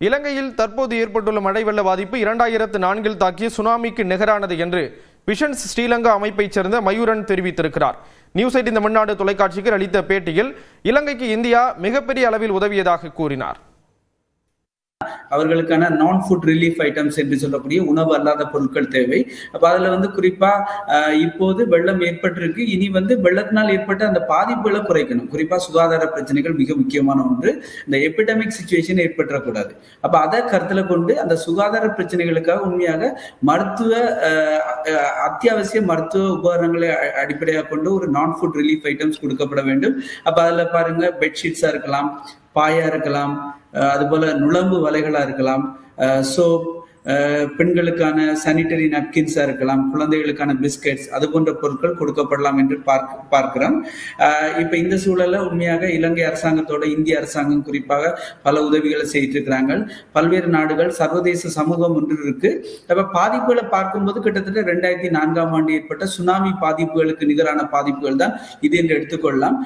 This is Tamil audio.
இலங்கையில் தற்போது ஏற்பட்டுள்ள மழை வெள்ள பாதிப்பு 2004 தாக்கிய சுனாமிக்கு நிகரானது என்று விஷன்ஸ் ஸ்ரீலங்கா அமைப்பைச் சேர்ந்த மயூரன் தெரிவித்திருக்கிறார். நியூஸ் 8 இந்த மன்னாடு தொலைக்காட்சிக்கு அளித்த பேட்டியில் இலங்கைக்கு இந்தியா மிகப்பெரிய அளவில் உதவியதாக கூறினார். அவர்களுக்கான நான் ஃபுட் ரிலீஃப் ஐட்டம்ஸ் என்று சொல்லக்கூடிய உணவு அல்லாத பொருட்கள் தேவை. அப்ப அதுல குறிப்பா இப்போது வெள்ளம் ஏற்பட்டிருக்கு. இனி வெள்ளத்தினால் ஏற்பட்ட அந்த பாதிப்புகளை குறைக்கணும். குறிப்பா சுகாதார பிரச்சனைகள் மிக முக்கியமான ஒன்று. இந்த எபிடமிக் சிச்சுவேஷன் ஏற்பட்டக்கூடாது. அப்ப அதை கருத்துல கொண்டு அந்த சுகாதார பிரச்சனைகளுக்காக உண்மையாக அத்தியாவசிய மருத்துவ உபகரணங்களை அடிப்படையாக கொண்டு ஒரு நான் ஃபுட் ரிலீஃப் ஐட்டம்ஸ் கொடுக்கப்பட வேண்டும். அப்ப அதுல பாருங்க, பெட்ஷீட்ஸா இருக்கலாம், பாயா இருக்கலாம், அதுபோல நுழம்பு வலைகளா இருக்கலாம், சோப், பெண்களுக்கான சானிட்டரி நாப்கின்ஸா இருக்கலாம், குழந்தைகளுக்கான பிஸ்கெட்ஸ், அது போன்ற பொருட்கள் கொடுக்கப்படலாம் என்று பார்க்கிறோம். இப்ப இந்த சூழல்ல உண்மையாக இலங்கை அரசாங்கத்தோட இந்திய அரசாங்கம் குறிப்பாக பல உதவிகளை செய்து இருக்கிறாங்க. பல்வேறு நாடுகள், சர்வதேச சமூகம் ஒன்று இருக்கு. அப்ப பாதிப்புகளை பார்க்கும்போது கிட்டத்தட்ட 2004 ஏற்பட்ட சுனாமி பாதிப்புகளுக்கு நிகரான பாதிப்புகள் தான் இது என்று எடுத்துக்கொள்ளலாம்.